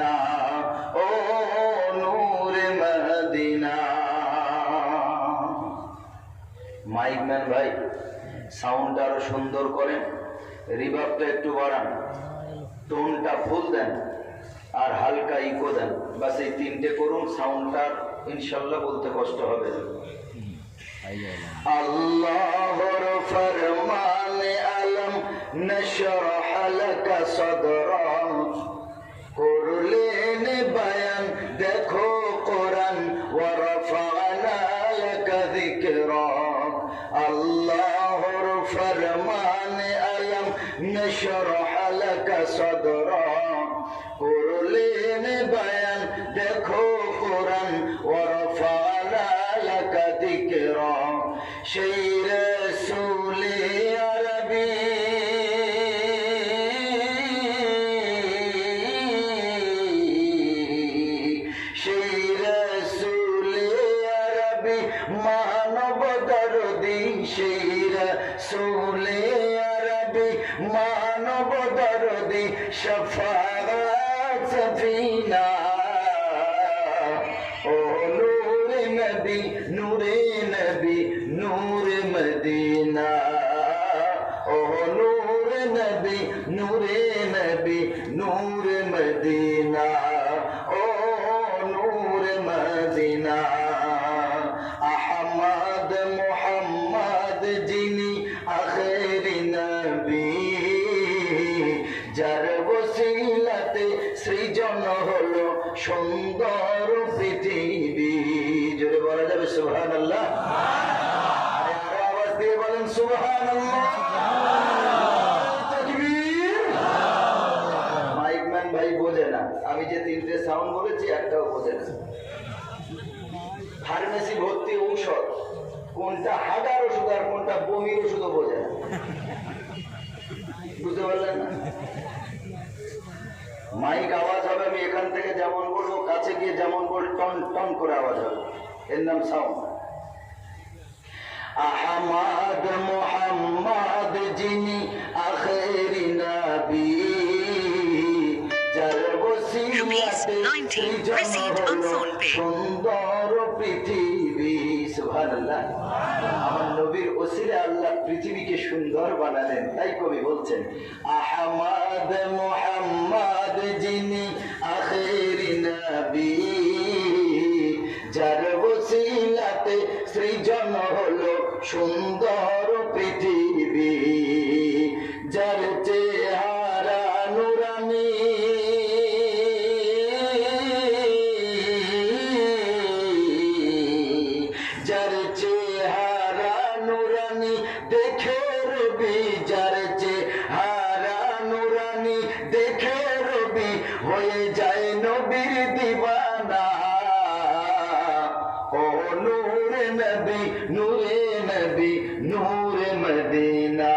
Medina, ও নূরে Medina. Mic man ভাই সাউন্ডটা আরো সুন্দর করেন, রিভার্বটা একটু বাড়ান, টোনটা ফুল দেন আর হালকা ইকো দেন। বাস এই তিনটে করুন, সাউন্ডটা ইনশাল্লাহ বলতে কষ্ট হবে না। আল্লাহর ফরমানে আলম নশরহ লাকা সদরাক, করলেন বয়ান দেখো কোরআন, ওয়া রাফা'না লাকা যিকরাক। আল্লাহর ফরমানে আলম নশরহ লাকা সদরাক, করলেন বয়ান দেখো কোরআন, ওয়া রাফা'না লাকা যিকরাক। সেই রাসূলে আরবী মানব দরদি, সেই রাসূলে আরবী মানব দরদি, শফাআত সফিনা, ও নূরে নবী নূরে নবী নূরে মদিনা, ও নূরে নবী নূরে নবী নূরে মদিনা, ও নূরে মদিনা। আহমদ মুহাম্মদ যিনি আখেরি নবী, যার ওসিলাতে সৃজন হলো সুন্দর পৃথিবী। জোরে বলা যাবে সুবহানাল্লাহ? আরে আরো আওয়াজ দিয়ে বলেন সুবহানাল্লাহ। তাকবীর। মাইকম্যান ভাই বোঝে না, আমি যে তিনটে সাউন্ড বলেছি একটাও বোঝে না। ফার্মেসি ভর্তি ঔষধ, কোনটা হাগার ওষুধ আর কোনটা বমির ওষুধও বোঝে না। বুঝতে পারলেন না? মাইক আওয়াজ হবে, আমি এখান থেকে যেমন বলবো, কাছে গিয়ে যেমন বল, টন টন করে আওয়াজ হবে, এর নাম সাউন্ড। আহমদ মুহাম্মদ যিনি আখেরি নবী, যার ওসিলাতে সুন্দর পৃথিবী। সুবহানাল্লাহ। আমার নবীর ওসিলা আল্লাহ পৃথিবীকে সুন্দর বানালেন, তাই কবি বলছেন আহমদ মুহাম্মদ যিনি আখেরি নবী, যার ওসিলাতে সৃজন হলো সুন্দর পৃথিবী, যার চেহারা নুরানি, যার চেহারা নুরানি দেখে রবি, যার চেহারা নুরানি দেখে রবি হয়ে যায় নবীর দিওয়ানা, ও নূরে নবী নূরে নবী নূরে মদিনা,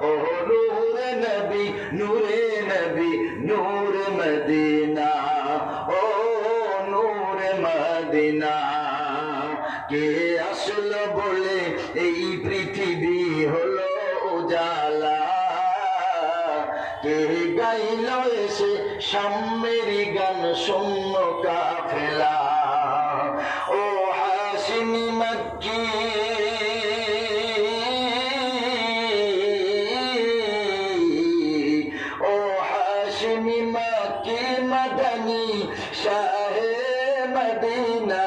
ও নূরে নবী নূরে নবী নূরে মদিনা, ও নূরে মদিনা। কে আসলো বলে এই পৃথিবী হলো উজালা, কে গাইল এসে সাম্যের গান শূন্য কাফেলা, ও হাশিমি মক্কি ও হাশিমি মক্কি মদনী শাহে মদিনা,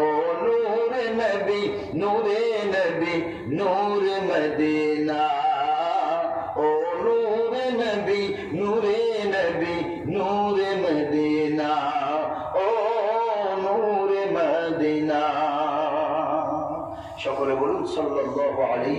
ও নূরে নবী নূরে নবী নূরে মদিনা, ও নূরে নবী নূরে নবী নূরে মদিনা, ও নূরে মদিনা। সকলে বলুন সাল্লাল্লাহু আলাইহি